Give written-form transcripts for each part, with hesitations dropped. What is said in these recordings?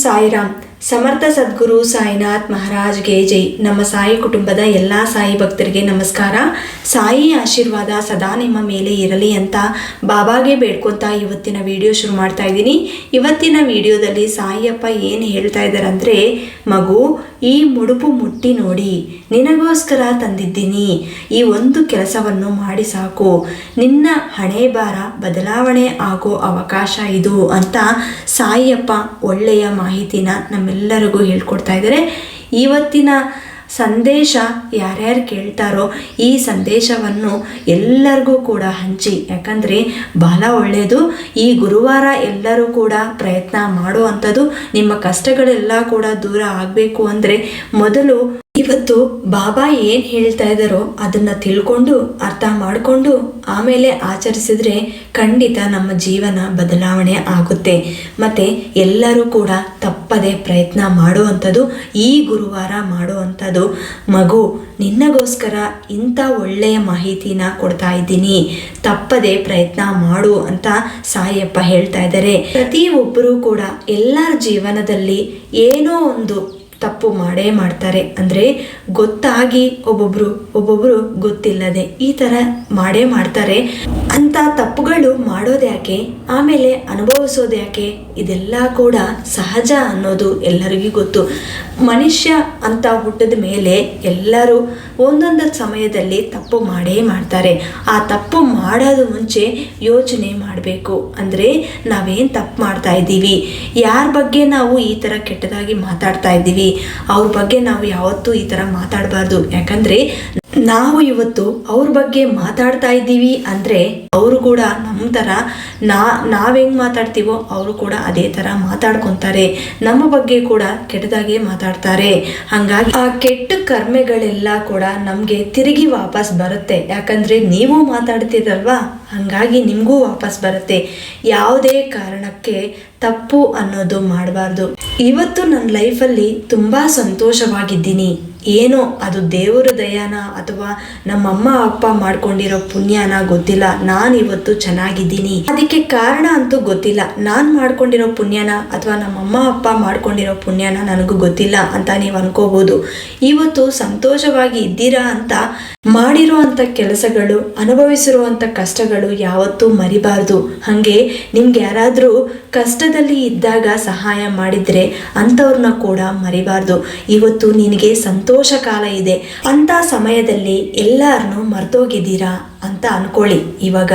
ಸಾಯಿರಾಮ್. ಸಮರ್ಥ ಸದ್ಗುರು ಸಾಯಿನಾಥ್ ಮಹಾರಾಜ್ಗೆ ಜೈ. ನಮ್ಮ ಸಾಯಿ ಕುಟುಂಬದ ಎಲ್ಲ ಸಾಯಿ ಭಕ್ತರಿಗೆ ನಮಸ್ಕಾರ. ಸಾಯಿ ಆಶೀರ್ವಾದ ಸದಾ ನಿಮ್ಮ ಮೇಲೆ ಇರಲಿ ಅಂತ ಬಾಬಾಗೆ ಬೇಡ್ಕೊತಾ ಇವತ್ತಿನ ವಿಡಿಯೋ ಶುರು ಮಾಡ್ತಾ ಇದ್ದೀನಿ. ಇವತ್ತಿನ ವಿಡಿಯೋದಲ್ಲಿ ಸಾಯಿಯಪ್ಪ ಏನು ಹೇಳ್ತಾ ಇದ್ದಾರೆ ಅಂದರೆ, ಮಗು ಈ ಮುಡುಪು ಮುಟ್ಟಿ ನೋಡಿ, ನಿನಗೋಸ್ಕರ ತಂದಿದ್ದೀನಿ. ಈ ಒಂದು ಕೆಲಸವನ್ನು ಮಾಡಿ ಸಾಕು, ನಿನ್ನ ಹಣೆ ಬಾರ ಬದಲಾವಣೆ ಆಗೋ ಅವಕಾಶ ಇದು ಅಂತ ಸಾಯಿಯಪ್ಪ ಒಳ್ಳೆಯ ಮಾಹಿತಿನ ನಮ್ಮೆಲ್ಲರಿಗೂ ಹೇಳ್ಕೊಡ್ತಾ ಇದ್ದಾರೆ. ಇವತ್ತಿನ ಸಂದೇಶ ಯಾರ್ಯಾರು ಕೇಳ್ತಾರೋ ಈ ಸಂದೇಶವನ್ನು ಎಲ್ಲರಿಗೂ ಕೂಡ ಹಂಚಿ, ಯಾಕಂದರೆ ಬಹಳ ಒಳ್ಳೆಯದು. ಈ ಗುರುವಾರ ಎಲ್ಲರೂ ಕೂಡ ಪ್ರಯತ್ನ ಮಾಡುವಂಥದ್ದು. ನಿಮ್ಮ ಕಷ್ಟಗಳೆಲ್ಲ ಕೂಡ ದೂರ ಆಗಬೇಕು ಅಂದರೆ ಮೊದಲು ಇವತ್ತು ಬಾಬಾ ಏನು ಹೇಳ್ತಾ ಇದ್ದಾರೋ ಅದನ್ನು ತಿಳ್ಕೊಂಡು ಅರ್ಥ ಮಾಡಿಕೊಂಡು ಆಮೇಲೆ ಆಚರಿಸಿದ್ರೆ ಖಂಡಿತ ನಮ್ಮ ಜೀವನ ಬದಲಾವಣೆ ಆಗುತ್ತೆ. ಮತ್ತು ಎಲ್ಲರೂ ಕೂಡ ತಪ್ಪದೆ ಪ್ರಯತ್ನ ಮಾಡುವಂಥದ್ದು, ಈ ಗುರುವಾರ ಮಾಡುವಂಥದ್ದು. ಮಗು ನಿನ್ನಗೋಸ್ಕರ ಇಂಥ ಒಳ್ಳೆಯ ಮಾಹಿತಿನ ಕೊಡ್ತಾ ಇದ್ದೀನಿ, ತಪ್ಪದೆ ಪ್ರಯತ್ನ ಮಾಡು ಅಂತ ಸಾಯಿಯಪ್ಪ ಹೇಳ್ತಾ ಇದ್ದಾರೆ. ಪ್ರತಿಯೊಬ್ಬರೂ ಕೂಡ ಎಲ್ಲರ ಜೀವನದಲ್ಲಿ ಏನೋ ಒಂದು ತಪ್ಪು ಮಾಡೇ ಮಾಡ್ತಾರೆ. ಅಂದರೆ ಗೊತ್ತಾಗಿ ಒಬ್ಬೊಬ್ರು ಗೊತ್ತಿಲ್ಲದೆ ಈ ಥರ ಮಾಡೇ ಮಾಡ್ತಾರೆ. ಅಂಥ ತಪ್ಪುಗಳು ಮಾಡೋದ್ಯಾಕೆ, ಆಮೇಲೆ ಅನುಭವಿಸೋದ್ಯಾಕೆ, ಇದೆಲ್ಲ ಕೂಡ ಸಹಜ ಅನ್ನೋದು ಎಲ್ಲರಿಗೂ ಗೊತ್ತು. ಮನುಷ್ಯ ಅಂತ ಹುಟ್ಟಿದ ಮೇಲೆ ಎಲ್ಲರೂ ಒಂದೊಂದು ಸಮಯದಲ್ಲಿ ತಪ್ಪು ಮಾಡೇ ಮಾಡ್ತಾರೆ. ಆ ತಪ್ಪು ಮಾಡೋದು ಮುಂಚೆ ಯೋಚನೆ ಮಾಡಬೇಕು. ಅಂದರೆ ನಾವೇನು ತಪ್ಪು ಮಾಡ್ತಾ ಇದ್ದೀವಿ, ಯಾರ ಬಗ್ಗೆ ನಾವು ಈ ಥರ ಕೆಟ್ಟದಾಗಿ ಮಾತಾಡ್ತಾ ಇದ್ದೀವಿ, ಅವ್ರ ಬಗ್ಗೆ ನಾವು ಯಾವತ್ತೂ ಈ ಥರ ಮಾತಾಡಬಾರ್ದು. ಯಾಕಂದರೆ ನಾವು ಇವತ್ತು ಅವ್ರ ಬಗ್ಗೆ ಮಾತಾಡ್ತಾ ಇದ್ದೀವಿ ಅಂದರೆ ಅವರು ಕೂಡ ನಮ್ಮ ಥರ ನಾವು ಹೆಂಗೆ ಮಾತಾಡ್ತೀವೋ ಅವರು ಕೂಡ ಅದೇ ಥರ ಮಾತಾಡ್ಕೊತಾರೆ, ನಮ್ಮ ಬಗ್ಗೆ ಕೂಡ ಕೆಟ್ಟದಾಗೆ ಮಾತಾಡ್ತಾರೆ. ಹಾಗಾಗಿ ಆ ಕೆಟ್ಟ ಕರ್ಮೆಗಳೆಲ್ಲ ಕೂಡ ನಮಗೆ ತಿರುಗಿ ವಾಪಸ್ ಬರುತ್ತೆ. ಯಾಕಂದರೆ ನೀವು ಮಾತಾಡ್ತಿರಲ್ವಾ, ಹಾಗಾಗಿ ನಿಮಗೂ ವಾಪಸ್ ಬರುತ್ತೆ. ಯಾವುದೇ ಕಾರಣಕ್ಕೆ ತಪ್ಪು ಅನ್ನೋದು ಮಾಡಬಾರ್ದು. ಇವತ್ತು ನನ್ನ ಲೈಫಲ್ಲಿ ತುಂಬ ಸಂತೋಷವಾಗಿದ್ದೀನಿ. ಏನೋ ಅದು ದೇವರ ದಯಾನ ಅಥವಾ ನಮ್ಮಮ್ಮ ಅಪ್ಪ ಮಾಡ್ಕೊಂಡಿರೋ ಪುಣ್ಯನ ಗೊತ್ತಿಲ್ಲ, ನಾನು ಇವತ್ತು ಚೆನ್ನಾಗಿದ್ದೀನಿ. ಅದಕ್ಕೆ ಕಾರಣ ಅಂತೂ ಗೊತ್ತಿಲ್ಲ. ನಾನು ಮಾಡ್ಕೊಂಡಿರೋ ಪುಣ್ಯನ ಅಥವಾ ನಮ್ಮಮ್ಮ ಅಪ್ಪ ಮಾಡ್ಕೊಂಡಿರೋ ಪುಣ್ಯನ ನನಗೂ ಗೊತ್ತಿಲ್ಲ ಅಂತ ನೀವು ಅನ್ಕೋಬಹುದು. ಇವತ್ತು ಸಂತೋಷವಾಗಿ ಇದ್ದೀರಾ ಅಂತ ಮಾಡಿರೋ ಅಂಥ ಕೆಲಸಗಳು, ಅನುಭವಿಸಿರುವಂಥ ಕಷ್ಟಗಳು ಯಾವತ್ತೂ ಮರಿಬಾರ್ದು. ಹಾಗೆ ನಿಮ್ಗೆ ಯಾರಾದರೂ ಕಷ್ಟದಲ್ಲಿ ಇದ್ದಾಗ ಸಹಾಯ ಮಾಡಿದರೆ ಅಂಥವ್ರನ್ನ ಕೂಡ ಮರಿಬಾರ್ದು. ಇವತ್ತು ನಿನಗೆ ಸಂತೋಷ ಕಾಲ ಇದೆ ಅಂತ ಸಮಯದಲ್ಲಿ ಎಲ್ಲರನ್ನೂ ಮರ್ತೋಗಿದ್ದೀರಾ ಅಂತ ಅನ್ಕೊಳ್ಳಿ. ಇವಾಗ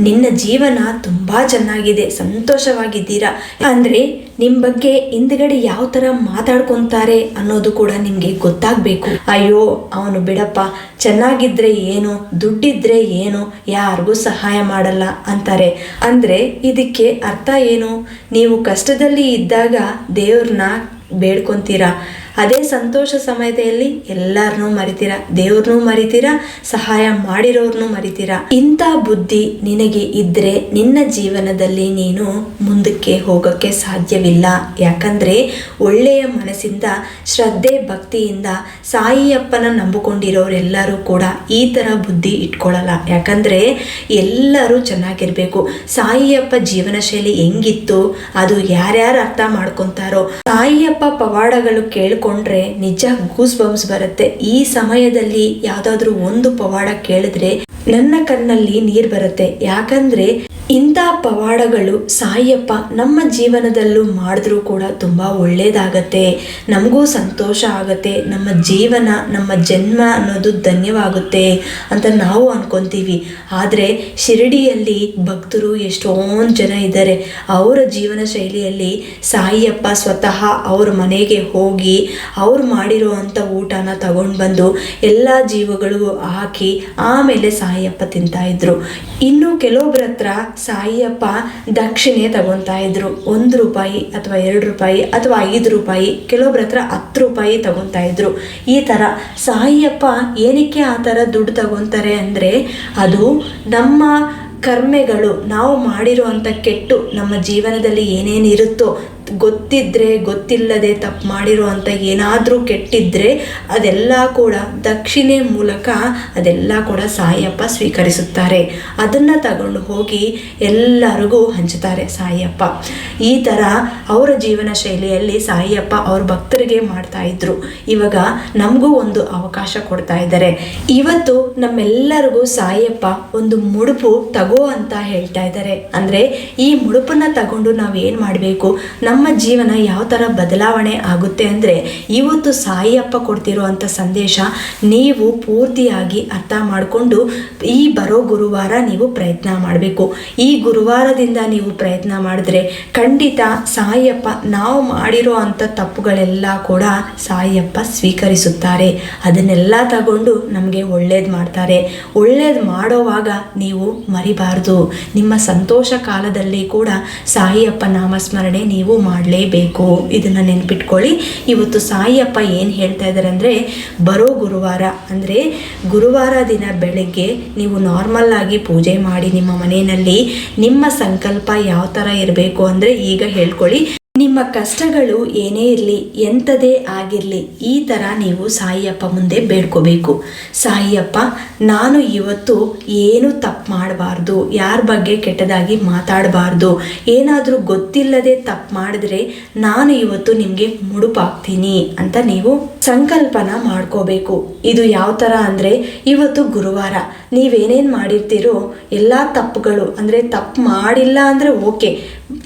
ನಿನ್ನ ಜೀವನ ತುಂಬ ಚೆನ್ನಾಗಿದೆ, ಸಂತೋಷವಾಗಿದ್ದೀರಾ ಅಂದರೆ ನಿಮ್ಮ ಬಗ್ಗೆ ಹಿಂದ್ಗಡೆ ಯಾವ ಥರ ಮಾತಾಡ್ಕೊತಾರೆ ಅನ್ನೋದು ಕೂಡ ನಿಮಗೆ ಗೊತ್ತಾಗಬೇಕು. ಅಯ್ಯೋ ಅವನು ಬಿಡಪ್ಪ, ಚೆನ್ನಾಗಿದ್ರೆ ಏನು, ದುಡ್ಡಿದ್ರೆ ಏನು, ಯಾರಿಗೂ ಸಹಾಯ ಮಾಡಲ್ಲ ಅಂತಾರೆ. ಅಂದರೆ ಇದಕ್ಕೆ ಅರ್ಥ ಏನು? ನೀವು ಕಷ್ಟದಲ್ಲಿ ಇದ್ದಾಗ ದೇವ್ರನ್ನ ಬೇಡ್ಕೊತೀರಾ, ಅದೇ ಸಂತೋಷ ಸಮಯದಲ್ಲಿ ಎಲ್ಲರನ್ನೂ ಮರಿತೀರಾ, ದೇವ್ರನ್ನೂ ಮರಿತೀರಾ, ಸಹಾಯ ಮಾಡಿರೋರ್ನೂ ಮರಿತೀರಾ. ಇಂಥ ಬುದ್ಧಿ ನಿನಗೆ ಇದ್ದರೆ ನಿನ್ನ ಜೀವನದಲ್ಲಿ ನೀನು ಮುಂದಕ್ಕೆ ಹೋಗೋಕ್ಕೆ ಸಾಧ್ಯವಿಲ್ಲ. ಯಾಕಂದರೆ ಒಳ್ಳೆಯ ಮನಸ್ಸಿಂದ, ಶ್ರದ್ಧೆ ಭಕ್ತಿಯಿಂದ ಸಾಯಿಯಪ್ಪನ ನಂಬಿಕೊಂಡಿರೋರೆಲ್ಲರೂ ಕೂಡ ಈ ಥರ ಬುದ್ಧಿ ಇಟ್ಕೊಳ್ಳಲ್ಲ. ಯಾಕಂದರೆ ಎಲ್ಲರೂ ಚೆನ್ನಾಗಿರಬೇಕು. ಸಾಯಿಯಪ್ಪ ಜೀವನ ಶೈಲಿ ಹೆಂಗಿತ್ತು ಅದು ಯಾರ್ಯಾರು ಅರ್ಥ ಮಾಡ್ಕೊತಾರೋ, ಸಾಯಿಯಪ್ಪ ಪವಾಡಗಳು ಕೇಳಿಕೊಂಡ್ರೆ ನಿಜ ಗೂಸ್ ಬಂಪ್ಸ್ ಬರುತ್ತೆ. ಈ ಸಮಯದಲ್ಲಿ ಯಾವುದಾದ್ರೂ ಒಂದು ಪವಾಡ ಕೇಳಿದ್ರೆ ನನ್ನ ಕಣ್ಣಲ್ಲಿ ನೀರು ಬರುತ್ತೆ. ಯಾಕಂದರೆ ಇಂಥ ಪವಾಡಗಳು ಸಾಯಿಯಪ್ಪ ನಮ್ಮ ಜೀವನದಲ್ಲೂ ಮಾಡಿದ್ರೂ ಕೂಡ ತುಂಬ ಒಳ್ಳೆಯದಾಗತ್ತೆ, ನಮಗೂ ಸಂತೋಷ ಆಗುತ್ತೆ, ನಮ್ಮ ಜೀವನ, ನಮ್ಮ ಜನ್ಮ ಅನ್ನೋದು ಧನ್ಯವಾಗುತ್ತೆ ಅಂತ ನಾವು ಅನ್ಕೊತೀವಿ. ಆದರೆ ಶಿರಡಿಯಲ್ಲಿ ಭಕ್ತರು ಎಷ್ಟೊಂದು ಜನ ಇದ್ದಾರೆ. ಅವರ ಜೀವನ ಶೈಲಿಯಲ್ಲಿ ಸಾಯಿಯಪ್ಪ ಸ್ವತಃ ಅವ್ರ ಮನೆಗೆ ಹೋಗಿ ಅವ್ರು ಮಾಡಿರೋ ಅಂಥ ಊಟನ ತಗೊಂಡು ಬಂದು ಎಲ್ಲ ಜೀವಗಳು ಹಾಕಿ ಆಮೇಲೆ ಸಾಯಿಯಪ್ಪ ತಿಂತಾ ಇದ್ರು. ಇನ್ನು ಕೆಲವೊಬ್ಬರ ಹತ್ರ ಸಾಯಿಯಪ್ಪ ದಕ್ಷಿಣೆ ತಗೊತಾ ಇದ್ರು. 1 ರೂಪಾಯಿ ಅಥವಾ 2 ರೂಪಾಯಿ ಅಥವಾ 5 ರೂಪಾಯಿ, ಕೆಲವೊಬ್ಬರ ಹತ್ರ 10 ರೂಪಾಯಿ ತಗೊತಾ ಇದ್ರು. ಈ ಥರ ಸಾಯಿಯಪ್ಪ ಏನಕ್ಕೆ ಆ ಥರ ದುಡ್ಡು ತಗೊತಾರೆ ಅಂದರೆ ಅದು ನಮ್ಮ ಕರ್ಮೆಗಳು, ನಾವು ಮಾಡಿರುವಂಥ ಕೆಟ್ಟು ನಮ್ಮ ಜೀವನದಲ್ಲಿ ಏನೇನಿರುತ್ತೋ ಗೊತ್ತಿದ್ದರೆ ಗೊತ್ತಿಲ್ಲದೆ ತಪ್ಪು ಮಾಡಿರೋ ಅಂಥ ಏನಾದರೂ ಕೆಟ್ಟಿದ್ದರೆ ಅದೆಲ್ಲ ಕೂಡ ದಕ್ಷಿಣೆ ಮೂಲಕ ಅದೆಲ್ಲ ಕೂಡ ಸಾಯಿಯಪ್ಪ ಸ್ವೀಕರಿಸುತ್ತಾರೆ. ಅದನ್ನು ತಗೊಂಡು ಹೋಗಿ ಎಲ್ಲರಿಗೂ ಹಂಚುತ್ತಾರೆ ಸಾಯಿಯಪ್ಪ. ಈ ಥರ ಅವರ ಜೀವನ ಶೈಲಿಯಲ್ಲಿ ಸಾಯಿಯಪ್ಪ ಅವ್ರ ಭಕ್ತರಿಗೆ ಮಾಡ್ತಾ ಇದ್ರು. ಇವಾಗ ನಮಗೂ ಒಂದು ಅವಕಾಶ ಕೊಡ್ತಾ ಇದ್ದಾರೆ. ಇವತ್ತು ನಮ್ಮೆಲ್ಲರಿಗೂ ಸಾಯಿಯಪ್ಪ ಒಂದು ಮುಡುಪು ತಗೋ ಅಂತ ಹೇಳ್ತಾ ಇದ್ದಾರೆ. ಅಂದರೆ ಈ ಮುಡುಪನ್ನ ತಗೊಂಡು ನಾವು ಏನು ಮಾಡಬೇಕು, ನಮ್ಮ ಜೀವನ ಯಾವ ಥರ ಬದಲಾವಣೆ ಆಗುತ್ತೆ ಅಂದರೆ, ಇವತ್ತು ಸಾಯಿಯಪ್ಪ ಕೊಡ್ತಿರೋ ಅಂಥ ಸಂದೇಶ ನೀವು ಪೂರ್ತಿಯಾಗಿ ಅರ್ಥ ಮಾಡಿಕೊಂಡು ಈ ಬರೋ ಗುರುವಾರ ನೀವು ಪ್ರಯತ್ನ ಮಾಡಬೇಕು. ಈ ಗುರುವಾರದಿಂದ ನೀವು ಪ್ರಯತ್ನ ಮಾಡಿದ್ರೆ ಖಂಡಿತ ಸಾಯಿಯಪ್ಪ ನಾವು ಮಾಡಿರೋ ಅಂಥ ತಪ್ಪುಗಳೆಲ್ಲ ಕೂಡ ಸಾಯಿಯಪ್ಪ ಸ್ವೀಕರಿಸುತ್ತಾರೆ. ಅದನ್ನೆಲ್ಲ ತಗೊಂಡು ನಮಗೆ ಒಳ್ಳೇದು ಮಾಡ್ತಾರೆ. ಒಳ್ಳೇದು ಮಾಡೋವಾಗ ನೀವು ಮರಿಬಾರ್ದು. ನಿಮ್ಮ ಸಂತೋಷ ಕಾಲದಲ್ಲಿ ಕೂಡ ಸಾಯಿಯಪ್ಪ ನಾಮಸ್ಮರಣೆ ನೀವು ಮಾಡಲೇಬೇಕು. ಇದನ್ನು ನೆನ್ಪಿಟ್ಕೊಳ್ಳಿ. ಇವತ್ತು ಸಾಯಿಯಪ್ಪ ಏನು ಹೇಳ್ತಾ ಇದ್ದಾರೆ ಅಂದರೆ, ಬರೋ ಗುರುವಾರ ಅಂದರೆ ಗುರುವಾರ ದಿನ ಬೆಳಗ್ಗೆ ನೀವು ನಾರ್ಮಲ್ ಆಗಿ ಪೂಜೆ ಮಾಡಿ ನಿಮ್ಮ ಮನೆಯಲ್ಲಿ ನಿಮ್ಮ ಸಂಕಲ್ಪ ಯಾವ ಥರ ಇರಬೇಕು ಅಂದರೆ, ಈಗ ಹೇಳ್ಕೊಳ್ಳಿ, ನಿಮ್ಮ ಕಷ್ಟಗಳು ಏನೇ ಇರಲಿ, ಎಂಥದೇ ಆಗಿರಲಿ, ಈ ಥರ ನೀವು ಸಾಯಿಯಪ್ಪ ಮುಂದೆ ಬೇಡ್ಕೋಬೇಕು. ಸಾಯಿಯಪ್ಪ, ನಾನು ಇವತ್ತು ಏನು ತಪ್ಪು ಮಾಡಬಾರ್ದು, ಯಾರ ಬಗ್ಗೆ ಕೆಟ್ಟದಾಗಿ ಮಾತಾಡಬಾರ್ದು, ಏನಾದರೂ ಗೊತ್ತಿಲ್ಲದೆ ತಪ್ಪು ಮಾಡಿದ್ರೆ ನಾನು ಇವತ್ತು ನಿಮಗೆ ಮುಡುಪಾಗ್ತೀನಿ ಅಂತ ನೀವು ಸಂಕಲ್ಪನ ಮಾಡ್ಕೋಬೇಕು. ಇದು ಯಾವ ಥರ ಅಂದರೆ, ಇವತ್ತು ಗುರುವಾರ ನೀವೇನೇನು ಮಾಡಿರ್ತೀರೋ ಎಲ್ಲ ತಪ್ಪುಗಳು, ಅಂದರೆ ತಪ್ಪು ಮಾಡಿಲ್ಲ ಅಂದರೆ ಓಕೆ,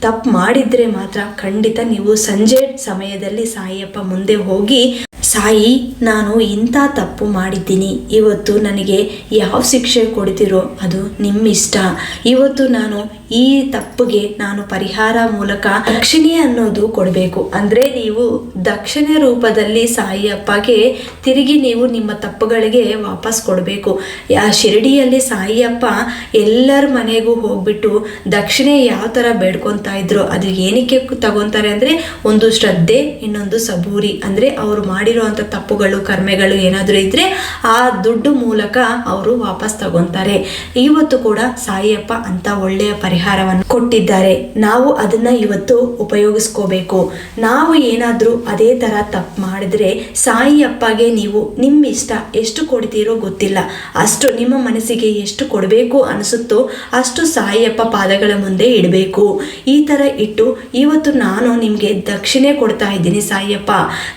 ತಪ್ಪು ಮಾಡಿದರೆ ಮಾತ್ರ ಖಂಡಿತ ನೀವು ಸಂಜೆ ಸಮಯದಲ್ಲಿ ಸಾಯಿಯಪ್ಪ ಮುಂದೆ ಹೋಗಿ, ಸಾಯಿ ನಾನು ಇಂಥ ತಪ್ಪು ಮಾಡಿದ್ದೀನಿ, ಇವತ್ತು ನನಗೆ ಯಾವ ಶಿಕ್ಷೆ ಕೊಡ್ತಿರೋ ಅದು ನಿಮ್ಮ ಇಷ್ಟ, ಇವತ್ತು ನಾನು ಈ ತಪ್ಪಿಗೆ ನಾನು ಪರಿಹಾರ ಮೂಲಕ ದಕ್ಷಿಣೆ ಅನ್ನೋದು ಕೊಡಬೇಕು. ಅಂದರೆ ನೀವು ದಕ್ಷಿಣೆ ರೂಪದಲ್ಲಿ ಸಾಯಿಯಪ್ಪಗೆ ತಿರುಗಿ ನೀವು ನಿಮ್ಮ ತಪ್ಪುಗಳಿಗೆ ವಾಪಸ್ ಕೊಡಬೇಕು. ಶಿರಡಿಯಲ್ಲಿ ಸಾಯಿಯಪ್ಪ ಎಲ್ಲರ ಮನೆಗೂ ಹೋಗ್ಬಿಟ್ಟು ದಕ್ಷಿಣೆ ಯಾವ ಥರ ಬೇಡ್ಕೊತಾ ಇದ್ರು, ಅದು ಏನಕ್ಕೆ ತಗೊತಾರೆ ಅಂದರೆ, ಒಂದು ಶ್ರದ್ಧೆ, ಇನ್ನೊಂದು ಸಬೂರಿ. ಅಂದರೆ ಅವರು ಮಾಡಿರೋ ಅಂಥ ತಪ್ಪುಗಳು ಕರ್ಮೆಗಳು ಏನಾದರೂ ಇದ್ದರೆ ಆ ದುಡ್ಡು ಮೂಲಕ ಅವರು ವಾಪಸ್ ತಗೊತಾರೆ. ಇವತ್ತು ಕೂಡ ಸಾಯಿಯಪ್ಪ ಅಂತ ಒಳ್ಳೆಯ ಪರಿಹಾರವನ್ನು ಕೊಟ್ಟಿದ್ದಾರೆ. ನಾವು ಅದನ್ನು ಇವತ್ತು ಉಪಯೋಗಿಸ್ಕೋಬೇಕು. ನಾವು ಏನಾದರೂ ಅದೇ ಥರ ತಪ್ಪು ಮಾಡಿದ್ರೆ ಸಾಯಿಯಪ್ಪಗೆ ನೀವು ನಿಮ್ಮ ಇಷ್ಟ ಎಷ್ಟು ಕೊಡ್ತೀರೋ ಗೊತ್ತಿಲ್ಲ, ಅಷ್ಟು ನಿಮ್ಮ ಮನಸ್ಸಿಗೆ ಎಷ್ಟು ಕೊಡಬೇಕು ಅನಿಸುತ್ತೋ ಅಷ್ಟು ಸಾಯಿಯಪ್ಪ ಪಾದಗಳ ಮುಂದೆ ಇಡಬೇಕು. ಈ ಥರ ಇಟ್ಟು, ಇವತ್ತು ನಾನು ನಿಮಗೆ ದಕ್ಷಿಣೆ ಕೊಡ್ತಾ ಇದ್ದೀನಿ ಸಾಯಿಯಪ್ಪ,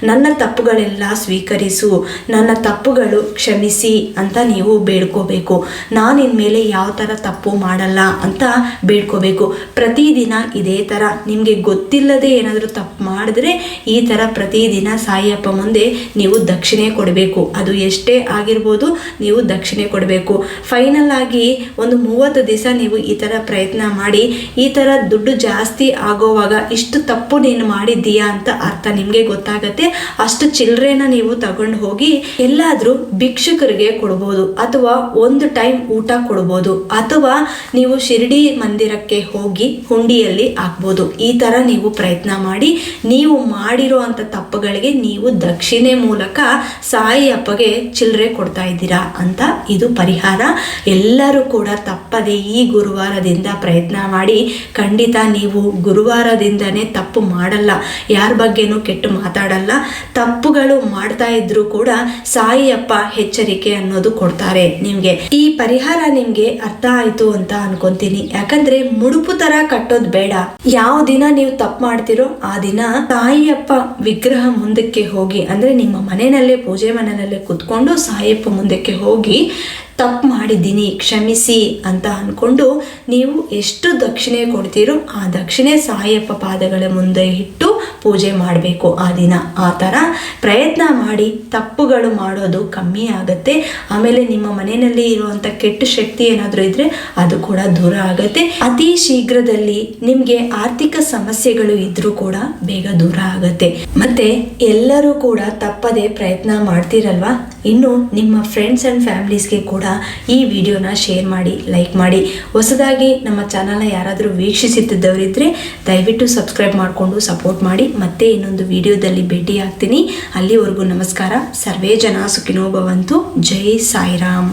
ನನ್ನ ತಪ್ಪುಗಳೆಲ್ಲ ಸ್ವೀಕರಿಸು, ನನ್ನ ತಪ್ಪುಗಳು ಕ್ಷಮಿಸಿ ಅಂತ ನೀವು ಬೇಡ್ಕೋಬೇಕು. ನಾನು ಇನ್ಮೇಲೆ ಯಾವ ಥರ ತಪ್ಪು ಮಾಡಲ್ಲ ಅಂತ ಬೇಡ್ಕೋಬೇಕು. ಪ್ರತಿದಿನ ಇದೇ ಥರ ನಿಮಗೆ ಗೊತ್ತಿಲ್ಲದೆ ಏನಾದರೂ ತಪ್ಪು ಮಾಡಿದ್ರೆ ಈ ಥರ ಪ್ರತಿದಿನ ಸಾಯಿಯಪ್ಪ ಮುಂದೆ ನೀವು ದಕ್ಷಿಣೆ ಕೊಡಬೇಕು. ಅದು ಎಷ್ಟೇ ಆಗಿರ್ಬೋದು, ನೀವು ದಕ್ಷಿಣೆ ಕೊಡಬೇಕು. ಫೈನಲ್ ಆಗಿ ಒಂದು 30 ದಿವಸ ನೀವು ಈ ಥರ ಪ್ರಯತ್ನ ಮಾಡಿ, ಈ ಥರ ದುಡ್ಡು ಜಾಸ್ತಿ ಆಗೋವಾಗ ಇಷ್ಟು ತಪ್ಪು ನೀನು ಮಾಡಿದ್ದೀಯಾ ಅಂತ ಅರ್ಥ ನಿಮಗೆ ಗೊತ್ತಾಗತ್ತೆ. ಅಷ್ಟು ಚಿಲ್ಲರೆನ ನೀವು ತಗೊಂಡು ಹೋಗಿ ಎಲ್ಲಾದರೂ ಭಿಕ್ಷುಕರಿಗೆ ಕೊಡ್ಬೋದು, ಅಥವಾ ಒಂದು ಟೈಮ್ ಊಟ ಕೊಡ್ಬೋದು, ಅಥವಾ ನೀವು ಶಿರಡಿ ಮಂದಿರಕ್ಕೆ ಹೋಗಿ ಹುಂಡಿಯಲ್ಲಿ ಹಾಕ್ಬೋದು. ಈ ಥರ ನೀವು ಪ್ರಯತ್ನ ಮಾಡಿ, ನೀವು ಮಾಡಿರೋ ಅಂಥ ತಪ್ಪುಗಳಿಗೆ ನೀವು ದಕ್ಷಿಣೆ ಮೂಲಕ ಸಾಯಿಯಪ್ಪಗೆ ಚಿಲ್ಲರೆ ಕೊಡ್ತಾ ಇದ್ದೀರಾ ಅಂತ ಇದು ಪರಿಹಾರ. ಎಲ್ಲರೂ ಕೂಡ ತಪ್ಪದೆ ಈ ಗುರುವಾರದಿಂದ ಪ್ರಯತ್ನ ಮಾಡಿ. ಖಂಡಿತ ನೀವು ಗುರುವಾರದಿಂದನೇ ತಪ್ಪು ಮಾಡಲ್ಲ, ಯಾರ ಬಗ್ಗೆನೂ ಕೆಟ್ಟು ಮಾತಾಡಲ್ಲ. ತಪ್ಪುಗಳು ಮಾಡ್ತಾ ಇದ್ರೂ ಕೂಡ ಸಾಯಿಯಪ್ಪ ಎಚ್ಚರಿಕೆ ಅನ್ನೋದು ಕೊಡ್ತಾರೆ ನಿಮಗೆ. ಈ ಪರಿಹಾರ ನಿಮಗೆ ಅರ್ಥ ಆಯ್ತು ಅಂತ ಅನ್ಕೊಂತೀನಿ. ಯಾಕಂದ್ರೆ ಮುಡುಪು ತರ ಕಟ್ಟೋದು ಬೇಡ. ಯಾವ ದಿನ ನೀವು ತಪ್ಪು ಮಾಡ್ತಿರೋ ಆ ದಿನ ಸಾಯಿಯಪ್ಪ ವಿಗ್ರಹ ಮುಂದಕ್ಕೆ ಹೋಗಿ, ಅಂದ್ರೆ ನಿಮ್ಮ ಮನೆಯಲ್ಲೇ ಪೂಜೆ ಮನೆಯಲ್ಲೇ ಕುತ್ಕೊಂಡು ಸಾಯಿಯಪ್ಪ ಮುಂದಕ್ಕೆ ಹೋಗಿ ತಪ್ಪು ಮಾಡಿದ್ದೀನಿ ಕ್ಷಮಿಸಿ ಅಂತ ಅಂದ್ಕೊಂಡು ನೀವು ಎಷ್ಟು ದಕ್ಷಿಣೆ ಕೊಡ್ತೀರೋ ಆ ದಕ್ಷಿಣೆ ಸಾಯಿಯಪ್ಪ ಪಾದಗಳ ಮುಂದೆ ಇಟ್ಟು ಪೂಜೆ ಮಾಡಬೇಕು ಆ ದಿನ. ಆ ಥರ ಪ್ರಯತ್ನ ಮಾಡಿ ತಪ್ಪುಗಳು ಮಾಡೋದು ಕಮ್ಮಿ ಆಗುತ್ತೆ. ಆಮೇಲೆ ನಿಮ್ಮ ಮನೆಯಲ್ಲಿ ಇರುವಂಥ ಕೆಟ್ಟ ಶಕ್ತಿ ಏನಾದರೂ ಇದ್ದರೆ ಅದು ಕೂಡ ದೂರ ಆಗುತ್ತೆ. ಅತಿ ಶೀಘ್ರದಲ್ಲಿ ನಿಮಗೆ ಆರ್ಥಿಕ ಸಮಸ್ಯೆಗಳು ಇದ್ರೂ ಕೂಡ ಬೇಗ ದೂರ ಆಗುತ್ತೆ. ಮತ್ತೆ ಎಲ್ಲರೂ ಕೂಡ ತಪ್ಪದೆ ಪ್ರಯತ್ನ ಮಾಡ್ತೀರಲ್ವಾ, ಇನ್ನು ನಿಮ್ಮ ಫ್ರೆಂಡ್ಸ್ ಆ್ಯಂಡ್ ಫ್ಯಾಮಿಲೀಸ್ಗೆ ಕೂಡ ಈ ವಿಡಿಯೋನ ಶೇರ್ ಮಾಡಿ, ಲೈಕ್ ಮಾಡಿ. ಹೊಸದಾಗಿ ನಮ್ಮ ಚಾನಲ್ನ ಯಾರಾದರೂ ವೀಕ್ಷಿಸುತ್ತಿದ್ದವರಿದ್ದರೆ ದಯವಿಟ್ಟು ಸಬ್ಸ್ಕ್ರೈಬ್ ಮಾಡಿಕೊಂಡು ಸಪೋರ್ಟ್ ಮಾಡಿ. ಮತ್ತೆ ಇನ್ನೊಂದು ವಿಡಿಯೋದಲ್ಲಿ ಭೇಟಿ ಆಗ್ತೀನಿ. ಅಲ್ಲಿವರೆಗೂ ನಮಸ್ಕಾರ. ಸರ್ವೇ ಜನ ಸುಖಿನೋ ಭವಂತು. ಜೈ ಸಾಯಿರಾಮ್.